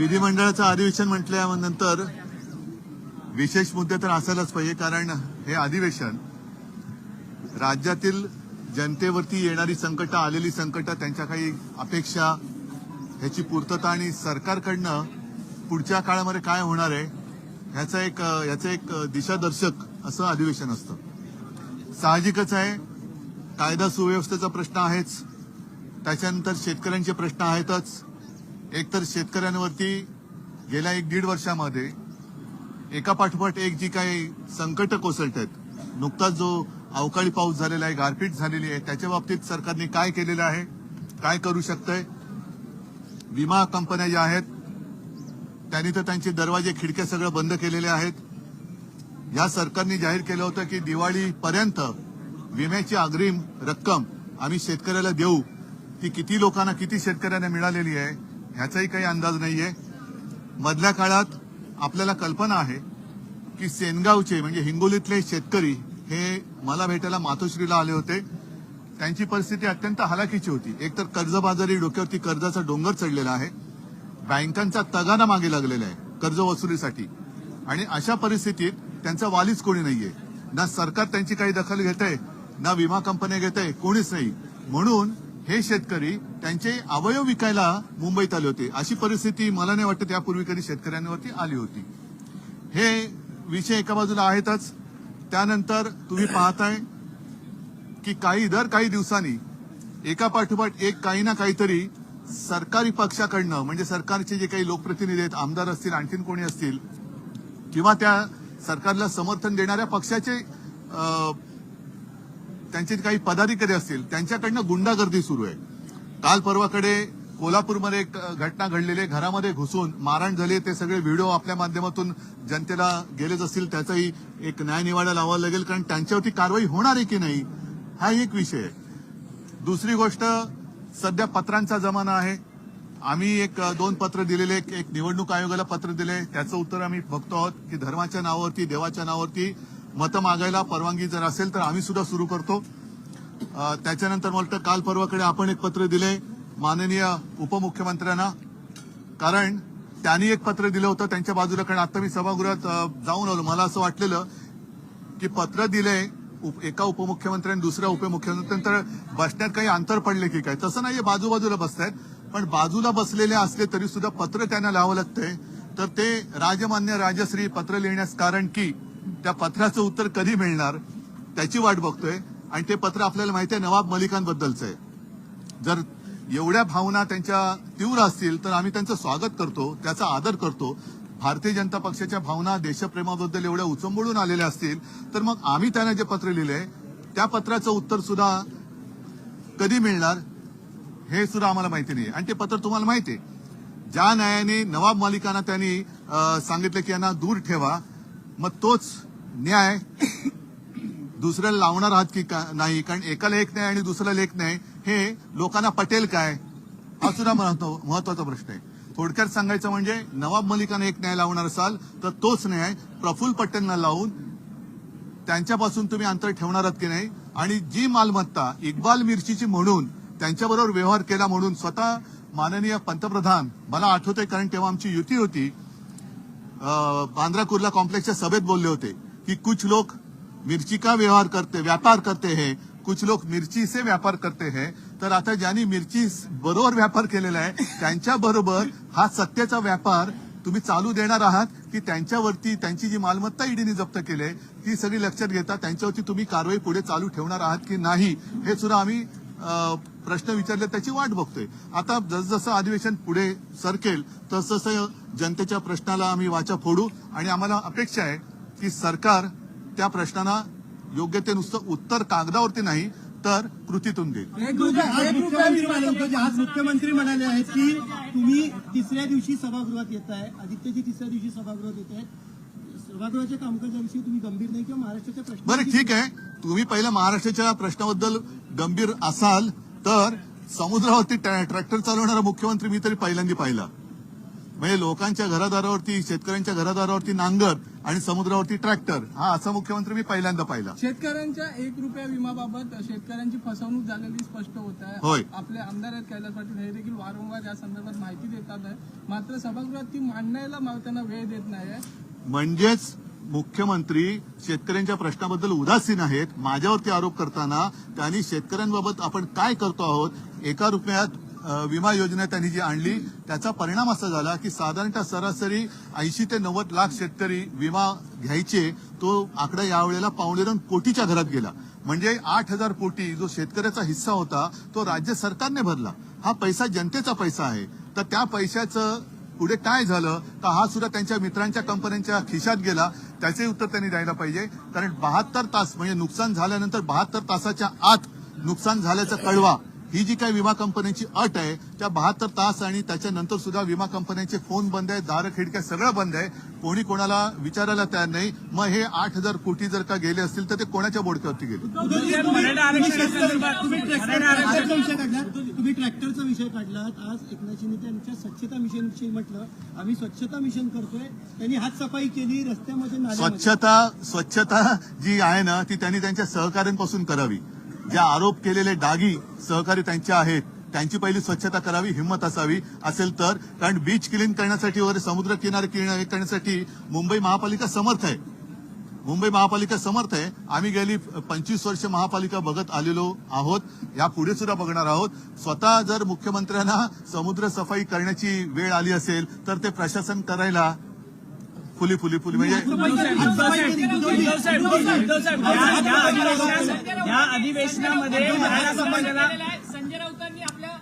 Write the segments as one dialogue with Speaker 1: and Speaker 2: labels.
Speaker 1: विधिमंडळाचं अधिवेशन म्हटल्यानंतर विशेष मुद्दे तर असायलाच पाहिजे, कारण हे अधिवेशन राज्यातील जनतेवरती येणारी संकटं, आलेली संकटं, त्यांच्या काही अपेक्षा, ह्याची पूर्तता आणि सरकारकडनं पुढच्या काळामध्ये काय होणार आहे ह्याचं एक दिशादर्शक असं अधिवेशन असतं. साहजिकच आहे, कायदा सुव्यवस्थेचा प्रश्न आहेच, त्याच्यानंतर शेतकऱ्यांचे प्रश्न आहेतच. एकतर शेतकऱ्यांवरती गेल्या 1-1.5 वर्षामध्ये एकापाठोपाठ एक जी काही संकट कोसळत आहेत, नुकताच जो अवकाळी पाऊस झालेला आहे, गारपीट झालेली आहे, त्याच्या बाबतीत सरकारने काय केलेलं आहे, काय करू शकतंय. विमा कंपन्या ज्या आहेत त्यांनी तर त्यांचे दरवाजे खिडक्या सगळं बंद केलेले आहेत. या सरकारने जाहीर केलं होतं की दिवाळीपर्यंत विम्याची अग्रिम रक्कम आम्ही शेतकऱ्याला देऊ. ती किती लोकांना, किती शेतकऱ्यांना मिळालेली आहे ह्याचाही काही अंदाज नाहीये. मधल्या काळात आपल्याला कल्पना आहे की सेनगावचे म्हणजे हिंगोलीतले शेतकरी हे मला भेटायला मातोश्रीला आले होते. त्यांची परिस्थिती अत्यंत हलाखीची होती. एकतर कर्जबाजारी, डोक्यावरती कर्जाचा डोंगर चढलेला आहे, बँकांचा तगादा मागे लागलेला आहे कर्ज वसुलीसाठी, आणि अशा परिस्थितीत त्यांचा वालीच कोणी नाहीये. ना सरकार त्यांची काही दखल घेतंय, ना विमा कंपन्या घेतंय, कोणीच नाही. म्हणून हे शेतकरी त्यांचे अवयव विकायला मुंबईत आले होते. अशी परिस्थिती मला नाही वाटत यापूर्वी कधी शेतकऱ्यांवरती आली होती. हे विषय एका बाजूला आहेतच. त्यानंतर तुम्ही पाहताय की दर काही दिवसांनी एकापाठोपाठ एक काही ना काहीतरी सरकारी पक्षाकडनं, म्हणजे सरकारचे जे काही लोकप्रतिनिधी आहेत, आमदार असतील, आणखीन कोणी असतील, किंवा त्या सरकारला समर्थन देणाऱ्या पक्षाचे त्यांचे काही पदाधिकारी असतील, त्यांच्याकडनं गुंडागर्दी सुरू आहे. काल परवाकडे कोल्हापूरमध्ये एक घटना घडलेली, घरामध्ये घुसून मारहाण झाली. ते सगळे व्हिडिओ आपल्या माध्यमातून जनतेला गेलेच असतील. त्याचाही एक न्यायनिवाडा लावावा लागेल, कारण त्यांच्यावरती कारवाई होणार आहे की नाही हा एक विषय आहे. दुसरी गोष्ट, सध्या पत्रांचा जमाना आहे. आम्ही 2 पत्र दिलेले, एक निवडणूक आयोगाला पत्र दिले, त्याचं उत्तर आम्ही बघतो आहोत की धर्माच्या नावावरती, देवाच्या नावावरती मतं मागायला परवानगी जर असेल तर आम्ही सुद्धा सुरू करतो. त्याच्यानंतर मला वाटतं काल परवाकडे आपण एक पत्र दिले माननीय उपमुख्यमंत्र्यांना, कारण त्यांनी एक पत्र दिलं होतं त्यांच्या बाजूला. कारण आता मी सभागृहात जाऊन आलो, मला असं वाटलेलं की पत्र दिले एका उपमुख्यमंत्र्यांनी दुसऱ्या उपमुख्यमंत्र्यांनंतर बसण्यात काही अंतर पडले की काय. तसं नाहीये, बाजूबाजूला बसतायत, पण बाजूला बसलेले असले तरी सुद्धा पत्र त्यांना लिहावं लागतंय. तर ते राजमान्य राजश्री पत्र लिहिण्यास कारण की त्या पत्राचं उत्तर कधी मिळणार त्याची वाट बघतोय. आणि ते पत्र आपल्याला माहिती आहे नवाब मलिकांबद्दलचं आहे. जर एवढ्या भावना त्यांच्या तीव्र असतील तर आम्ही त्यांचं स्वागत करतो, त्याचा आदर करतो. भारतीय जनता पक्षाच्या भावना देशप्रेमाबद्दल एवढ्या उचंबळून आलेल्या असतील तर मग आम्ही त्यांना जे पत्र लिहिलंय त्या पत्राचं उत्तर सुद्धा कधी मिळणार हे सुद्धा आम्हाला माहिती नाही. आणि ते पत्र तुम्हाला माहिती आहे, ज्या न्यायाने नवाब मलिकांना त्यांनी सांगितलं की यांना दूर ठेवा, मग तोच न्याय दुसऱ्याला लावणार आहात की नाही. कारण एकाला एक न्याय आणि दुसऱ्याला एक न्याय हे लोकांना पटेल काय हा सुद्धा महत्वाचा प्रश्न आहे. थोडक्यात सांगायचं म्हणजे नवाब मलिकांना एक न्याय लावणार असाल तर तोच न्याय प्रफुल्ल पटेलना लावून त्यांच्यापासून तुम्ही अंतर ठेवणार आहात की नाही. आणि जी मालमत्ता इक्बाल मिर्चीची म्हणून त्यांच्याबरोबर व्यवहार केला म्हणून स्वतः माननीय पंतप्रधान, मला आठवतंय कारण तेव्हा आमची युती होती, बांद्रा कुर्ला कॉम्प्लेक्सच्या सभेत बोलले होते की कुछ लोग मिर्ची का व्यापार करते हैं, कुछ लोग मिर्ची से व्यापार करते हैं. तर आता ज्यांनी मिर्ची बरोबर व्यापार केलेला आहे त्यांच्याबरोबर हा सत्तेचा व्यापार तुम्ही चालू देणार आहात की त्यांच्यावरती त्यांची जी मालमत्ता ईडीने जप्त केली आहे ती सगळी लक्षात घेता त्यांच्यावरती तुम्ही कारवाई पुढे चालू ठेवणार आहात की नाही हे सुद्धा आम्ही प्रश्न विचारले, त्याची वाट बघतोय. आता जसजसं अधिवेशन पुढे सरकेल तसतसं जनतेच्या प्रश्नाला आम्ही वाचा फोडू आणि आम्हाला अपेक्षा आहे की सरकार त्या प्रश्नांना योग्य ते नुसतं उत्तर कागदावरती नाही तर कृतीतून देईल.
Speaker 2: आज मुख्यमंत्री म्हणाले आहेत की तुम्ही तिसऱ्या दिवशी सभागृहात येत आहे, आदित्यजी तिसऱ्या दिवशी सभागृहात येत आहेत, सभागृहाच्या कामकाजाविषयी तुम्ही गंभीर नाही किंवा महाराष्ट्राच्या प्रश्न.
Speaker 1: बरं ठीक आहे, तुम्ही पहिलं महाराष्ट्राच्या प्रश्नाबद्दल गंभीर असाल तर समुद्रावरती ट्रॅक्टर चालवणारा मुख्यमंत्री मी तरी पहिल्यांदा पाहिला. म्हणजे लोकांच्या घरादारावरती, शेतकऱ्यांच्या घरादारावरती नांगर आणि समुद्रावरती ट्रॅक्टर, हा असा मुख्यमंत्री मी पहिल्यांदा पाहिला.
Speaker 3: शेतकऱ्यांच्या 1 रुपया विमाबाबत शेतकऱ्यांची फसवणूक झालेली स्पष्ट होत
Speaker 1: होय.
Speaker 3: आहे. आपले आमदार आहेत कैलास पाटील हे देखील वारंवार या संदर्भात माहिती देतात आहे. मात्र सभागृहात ती मांडण्याला त्यांना वेळ देत नाही.
Speaker 1: म्हणजेच मुख्यमंत्री शेतकऱ्यांच्या प्रश्नाबद्दल उदासीन आहेत. माझ्यावरती आरोप करताना त्यांनी शेतकऱ्यांबाबत आपण काय करतो आहोत, 1 रुपयात विमा योजना त्यांनी जी आणली त्याचा परिणाम असा झाला की साधारणतः सरासरी 80 ते 90 लाख शेतकरी विमा घ्यायचे, तो आकडा यावेळेला 2.25 कोटीच्या घरात गेला. म्हणजे 8,000 कोटी जो शेतकऱ्याचा हिस्सा होता तो राज्य सरकारने भरला. हा पैसा जनतेचा पैसा आहे. तर त्या पैशाचं पुढे काय झालं तर हा सुद्धा त्यांच्या मित्रांच्या कंपन्यांच्या खिशात गेला. त्याचे उत्तर त्यांनी द्यायला पाहिजे. कारण 72 तास म्हणजे नुकसान झाल्यानंतर 72 तासाच्या आत नुकसान झाल्याचा कळवा, ही जी काही विमा कंपन्यांची अट आहे त्या 72 तास आणि त्याच्यानंतर सुद्धा विमा कंपन्यांचे फोन बंद आहे, दारं खिडक्या सगळं बंद आहे. कोणी कोणाला विचारायला तयार नाही. मग हे 8,000 कोटी जर का गेले असतील तर ते कोणाच्या बोडक्यावरती गेले?
Speaker 2: तुम्ही ट्रॅक्टरचा विषय काढलात. आज एकनाथ शिंदे त्यांच्या स्वच्छता मिशनविषयी म्हटलं, आम्ही स्वच्छता मिशन करतोय. त्यांनी हात सफाई केली रस्त्यामध्ये, नाल्यामध्ये.
Speaker 1: स्वच्छता जी आहे ना ती त्यांनी त्यांच्या सहकाऱ्यांपासून करावी. ज्या आरोप केलेले डागी सहकारी त्यांचे आहेत त्यांची पहिली स्वच्छता करावी, हिंमत असावी असेल तर. कारण बीच क्लीन करण्यासाठी वगैरे समुद्र किनारे क्लीन करण्यासाठी मुंबई महापालिका समर्थ आहे. आम्ही गेली 25 वर्ष महापालिका बघत आलेलो आहोत, यापुढे सुद्धा बघणार आहोत. स्वतः जर मुख्यमंत्र्यांना समुद्र सफाई करण्याची वेळ आली असेल तर ते प्रशासन करायला फुली म्हणजे
Speaker 4: या अधिवेशनामध्ये मराठा समाजाला संजय राऊतांनी आपल्या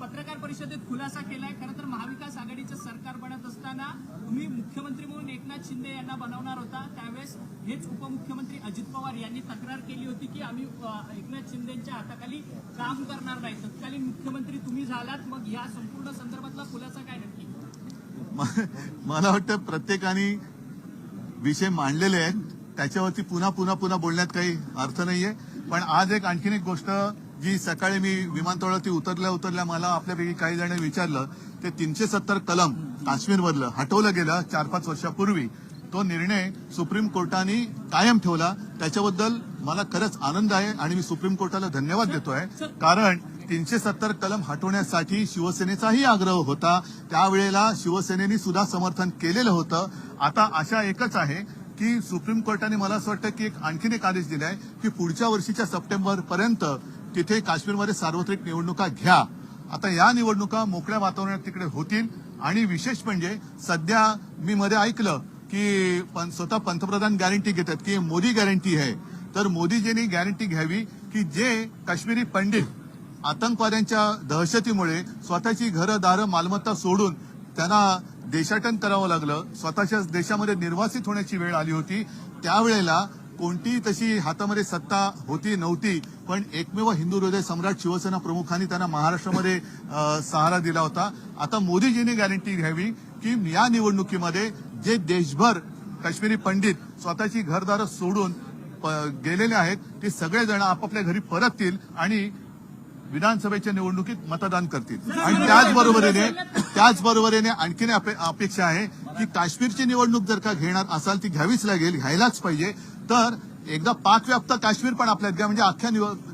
Speaker 4: पत्रकार परिषदेत खुलासा केलाय. खरं तर महाविकास आघाडीचं सरकार बनत असताना तुम्ही मुख्यमंत्री म्हणून एकनाथ शिंदे यांना बनवणार होता. त्यावेळेस हेच उपमुख्यमंत्री अजित पवार यांनी तक्रार केली होती की आम्ही एकनाथ शिंदेच्या हाताखाली काम करणार नाही. तत्कालीन मुख्यमंत्री तुम्ही झालात. मग या संपूर्ण संदर्भातला खुलासा काय नक्की?
Speaker 1: मला वाटतं प्रत्येकाने विषय मांडलेले आहेत, त्याच्यावरती पुन्हा बोलण्यात काही अर्थ नाहीये. पण आज आणखीन एक गोष्ट जी सकाळी मी विमानतळावरती उतरल्या मला आपल्यापैकी काही जण विचारलं, ते 370 कलम काश्मीरमधलं हटवलं गेलं 4-5 वर्षापूर्वी. तो निर्णय सुप्रीम कोर्टाने कायम ठेवला. त्याच्याबद्दल मला खरंच आनंद आहे आणि मी सुप्रीम कोर्टाला धन्यवाद देतोय. कारण 370 कलम हटवण्यासाठी शिवसेनेचाही आग्रह होता. त्यावेळेला शिवसेनेने सुद्धा समर्थन केलेलं होतं. आता आशा एकच आहे की सुप्रीम कोर्टाने मला असं वाटतं की आणखीन एक आदेश दिलाय की पुढच्या वर्षीच्या सप्टेंबरपर्यंत तिथे काश्मीरमध्ये सार्वत्रिक निवडणुका घ्या. आता या निवडणुका मोकळ्या वातावरणात तिकडे होतील. आणि विशेष म्हणजे सध्या मी मध्ये ऐकलं की स्वतः पंतप्रधान गॅरंटी घेतात की मोदी गॅरंटी आहे. तर मोदीजींनी गॅरंटी घ्यावी की जे काश्मीरी पंडित आतंकवाद्यांच्या दहशतीमुळे स्वतःची घरं दारं मालमत्ता सोडून त्यांना देशाटन करावं लागलं, स्वतःच्याच देशामध्ये निर्वासित होण्याची वेळ आली होती, त्यावेळेला कोणतीही तशी हातामध्ये सत्ता होती नव्हती, पण एकमेव हिंदू हृदय सम्राट शिवसेना प्रमुखांनी त्यांना महाराष्ट्रामध्ये सहारा दिला होता. आता मोदीजींनी गॅरंटी घ्यावी की या निवडणुकीमध्ये जे देशभर काश्मीरी पंडित स्वतःची घरदारं सोडून गेलेले आहेत ते सगळेजण आपापल्या घरी परततील आणि विधानसभेच्या निवडणुकीत मतदान करतील. आणि त्याचबरोबरीने आणखीन अपेक्षा आहे की काश्मीरची निवडणूक जर का घेणार असाल ती घ्यावीच लागेल, घ्यायलाच पाहिजे. तर एकदा पाकव्याप्त काश्मीर पण आपल्यात घ्या, म्हणजे अख्ख्या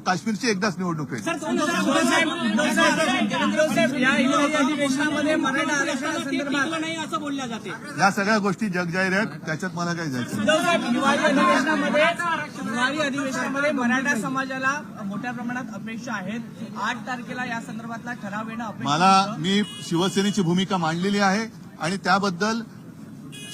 Speaker 1: काश्मीरची एकदाच निवडणूक आहे.
Speaker 4: असं बोलल्या जाते.
Speaker 1: या सगळ्या गोष्टी जगजाहीर आहेत, त्याच्यात मला काय जायचं.
Speaker 4: हिवाळी अधिवेशनामध्ये मराठा समाजाला मोठ्या प्रमाणात अपेक्षा आहेत. 8 तारखेला या संदर्भातला ठराव येणं अपेक्षित.
Speaker 1: मी शिवसेनेची भूमिका मांडलेली आहे आणि त्याबद्दल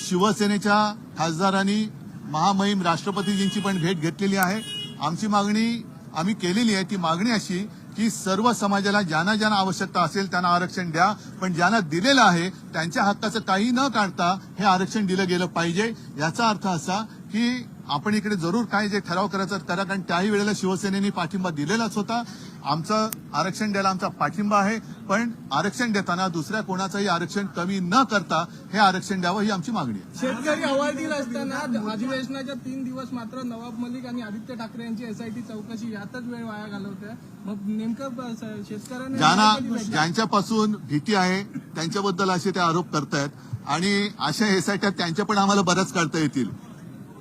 Speaker 1: शिवसेनेच्या खासदारांनी महामहिम राष्ट्रपतीजींची पण भेट घेतलेली आहे. आमची मागणी आम्ही केलेली आहे. ती मागणी अशी की सर्व समाजाला ज्यांना आवश्यकता असेल त्यांना आरक्षण द्या, पण ज्यांना दिलेलं आहे त्यांच्या हक्काचं काही न काढता हे आरक्षण दिलं गेलं पाहिजे. याचा अर्थ असा की आपण इकडे जरूर काय जे ठराव करायचा करा, कारण त्याही वेळेला शिवसेनेने पाठिंबा दिलेलाच होता. आमचं आरक्षण द्यायला आमचा पाठिंबा आहे, पण आरक्षण देताना दुसऱ्या कोणाचंही आरक्षण कमी न करता हे आरक्षण द्यावं ही आमची मागणी आहे.
Speaker 3: शेतकरी हवालदिल असताना अधिवेशनाच्या 3 दिवस मात्र नवाब मलिक आणि आदित्य ठाकरे यांची एसआयटी चौकशी यातच वेळ वाया घालवतोय. मग नेमकं शेतकऱ्यांना
Speaker 1: ज्यांच्यापासून भीती आहे त्यांच्याबद्दल असे ते आरोप करतायत. आणि अशा एसआयट्या त्यांच्या पण आम्हाला बऱ्याच काढता येतील.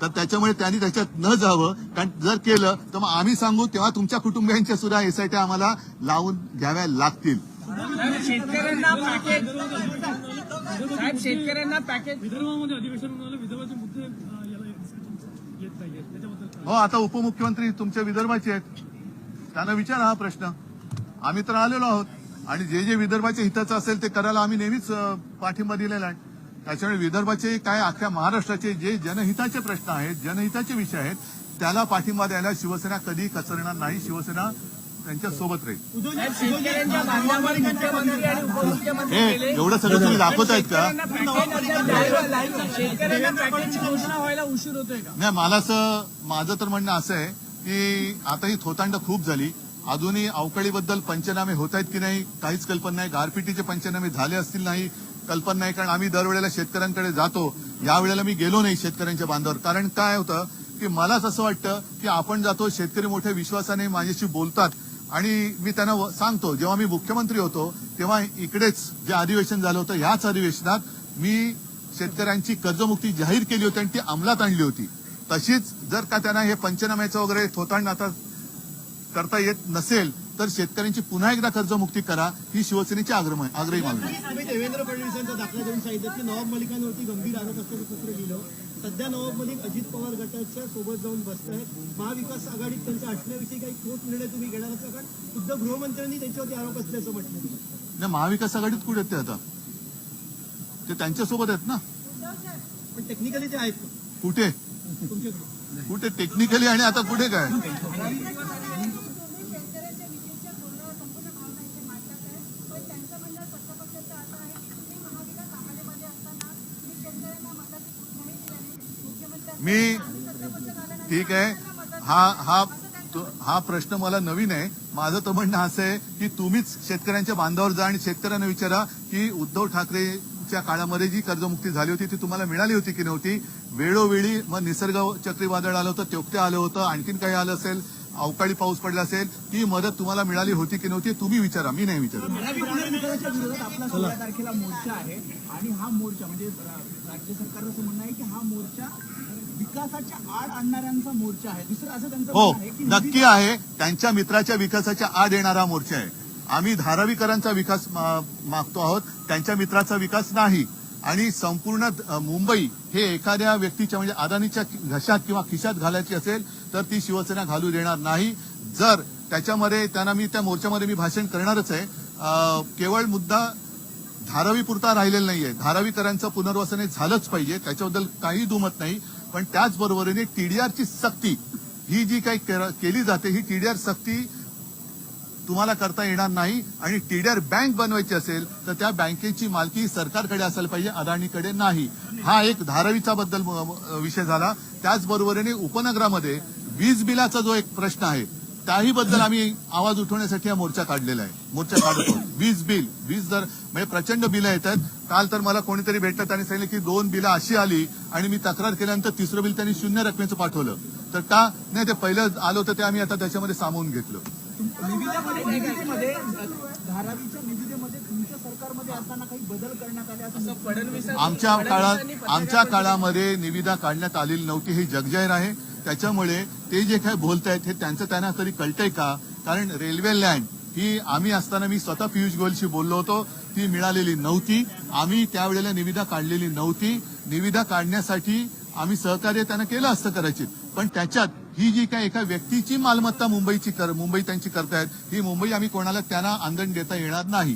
Speaker 1: तर त्याच्यामुळे त्यांनी त्याच्यात न जावं, कारण जर केलं तर मग आम्ही सांगू तेव्हा तुमच्या कुटुंबियांच्या सुद्धा एसआयट्या आम्हाला लावून घ्याव्या लागतील.
Speaker 4: शेतकऱ्यांना पॅकेज साहेब, शेतकऱ्यांना पॅकेज
Speaker 5: विदर्भामध्ये अधिवेशन होणार, विदर्भाचे मुद्दे याला येत नाहीये, त्याच्याबद्दल काय?
Speaker 1: हो, आता उपमुख्यमंत्री तुमच्या विदर्भाचे आहेत, त्यांना विचारा हा प्रश्न. आम्ही तर आलेलो आहोत आणि जे जे विदर्भाच्या हिताचं असेल ते करायला आम्ही नेहमीच पाठिंबा दिलेला आहे. त्याच्यामुळे विदर्भाचे काय अख्ख्या महाराष्ट्राचे जे जनहिताचे प्रश्न आहेत, जनहिताचे विषय आहेत, त्याला पाठिंबा द्यायला शिवसेना कधी कचरणार नाही. शिवसेना त्यांच्या सोबत राहील.
Speaker 4: शेतकऱ्यांच्या बांधावर मुख्यमंत्री आणि उपमुख्यमंत्री
Speaker 1: हे
Speaker 4: गेले.
Speaker 1: एवढं सगळं तुम्ही दाखवत आहेत का?
Speaker 4: शेतकऱ्यांना पॅकेजची घोषणा व्हायला उशीर होतोय का?
Speaker 1: नाही, मला असं, माझं तर म्हणणं असं आहे की आता ही थोतांड खूप झाली. अजूनही अवकाळीबद्दल पंचनामे होत आहेत की नाही काहीच कल्पना नाही. गारपिटीचे पंचनामे झाले असतील नाही कल्पना नाही, कारण आम्ही दरवेळेला शेतकऱ्यांकडे जातो. यावेळेला मी गेलो नाही शेतकऱ्यांच्या बांधावर, कारण काय होतं की मलाच असं वाटतं की आपण जातो, शेतकरी मोठ्या विश्वासाने माझ्याशी बोलतात आणि मी त्यांना सांगतो. जेव्हा मी मुख्यमंत्री होतो तेव्हा इकडेच जे अधिवेशन झालं होतं, ह्याच अधिवेशनात मी शेतकऱ्यांची कर्जमुक्ती जाहीर केली होती आणि ती अंमलात आणली होती. तशीच जर का त्यांना हे पंचनाम्याचं वगैरे थोतांड आता करता येत नसेल तर शेतकऱ्यांची पुन्हा एकदा कर्जमुक्ती करा, ही शिवसेनेची आग्रही मागणी.
Speaker 2: तुम्ही देवेंद्र फडणवीसांचा दाखला देऊन सांगितलं की नवाब मलिकांवरती गंभीर आरोप असल्याचं पत्र लिहिलं. सध्या नवाब मलिक अजित पवार गटाच्या सोबत जाऊन बसत आहेत. महाविकास आघाडीत त्यांच्या असण्याविषयी काही ठोस निर्णय तुम्ही घेणार असाल, कारण खुद्द गृहमंत्र्यांनी त्यांच्यावरती आरोप असल्याचं म्हटलं.
Speaker 1: नाही, महाविकास आघाडीत कुठे आहेत ते आता? ते त्यांच्यासोबत आहेत ना.
Speaker 2: पण टेक्निकली ते आहेत का
Speaker 1: कुठे
Speaker 2: तुमच्याकडे?
Speaker 1: कुठे टेक्निकली आणि आता कुठे काय? मी ठीक आहे, हा प्रश्न मला नवीन आहे. माझं तर म्हणणं असं आहे की तुम्हीच शेतकऱ्यांच्या बांधावर जा आणि शेतकऱ्यांना विचारा की उद्धव ठाकरेच्या काळामध्ये जी कर्जमुक्ती झाली होती ती तुम्हाला मिळाली होती की नव्हती. वेळोवेळी मग निसर्ग चक्रीवादळ आलं होतं, तेवढं आलं होतं, आणखीन काही आलं असेल, अवकाळी पाऊस पडला असेल, ती मदत तुम्हाला मिळाली होती की नव्हती तुम्ही विचारा, मी नाही विचारत.
Speaker 6: विरोधाच्या विरोधात आपला 16 तारखेला मोर्चा आहे आणि हा मोर्चा म्हणजे राज्य सरकारचं असं म्हणणं आहे की हा मोर्चा विकासाच्या आड आणणाऱ्यांचा मोर्चा आहे. दुसरं असं त्यांचं
Speaker 1: हो,
Speaker 6: म्हणणं आहे की
Speaker 1: नक्की आहे. त्यांच्या मित्राच्या विकासाच्या आड येणारा मोर्चा आहे. आम्ही धारावीकरांचा विकास मागतो आहोत, त्यांच्या मित्राचा विकास नाही. आणि संपूर्ण मुंबई हे एखाद्या व्यक्तीच्या म्हणजे अदानीच्या घशात किंवा खिशात घालायची असेल तर ती शिवसेना घालू देणार नाही. जर त्याच्यामध्ये त्यांना मी त्या मोर्चामध्ये मी भाषण करणारच आहे. केवळ मुद्दा धारावीपुरता राहिलेला नाहीये. धारावीकरांचं पुनर्वसन हे झालंच पाहिजे, त्याच्याबद्दल काही दुमत नाही. पण त्याचबरोबरीने टीडीआरची सक्ती ही जी काही केली जाते, ही टीडीआर सक्ती तुम्हाला करता येणार नाही. आणि टीडीआर बँक बनवायची असेल तर त्या बँकेची मालकी सरकारकडे असायला पाहिजे, अदानीकडे नाही. हा एक धारावीचा बद्दल विषय झाला. त्याचबरोबरीने उपनगरामध्ये वीज बिलाचा जो एक प्रश्न आहे त्याही बद्दल आम्ही आवाज उठवण्यासाठी हा मोर्चा काढलेला आहे. मोर्चा काढतो. वीज जर म्हणजे प्रचंड बिलं येतात. काल तर मला कोणीतरी भेटलं, त्यांनी सांगितलं की 2 बिलं अशी आली आणि मी तक्रार केल्यानंतर तिसरं बिल त्यांनी 0 रकमेचं पाठवलं. तर का नाही, ते पहिलं आलं होतं ते आम्ही आता त्याच्यामध्ये सामावून घेतलं.
Speaker 6: निविदेमध्ये धारावीच्या निविदेमध्ये तुमच्या सरकारमध्ये असताना काही बदल करण्यात आले असं
Speaker 3: फडणवीस
Speaker 1: आमच्या काळामध्ये निविदा काढण्यात आलेली नव्हती, ही जगजाहीर आहे. त्याच्यामुळे ते जे काही बोलतायत हे त्यांना तरी कळतंय का? कारण रेल्वे लँड ही आम्ही असताना मी स्वतः पियुष गोयलशी बोललो होतो, ती मिळालेली नव्हती. आम्ही त्यावेळेला निविदा काढलेली नव्हती. निविदा काढण्यासाठी आम्ही सहकार्य त्यांना केलं असतं कदाचित, पण त्याच्यात ही जी काही एका व्यक्तीची मालमत्ता मुंबई त्यांची करतायत, ही मुंबई आम्ही कोणाला त्यांना आंदण देता येणार नाही.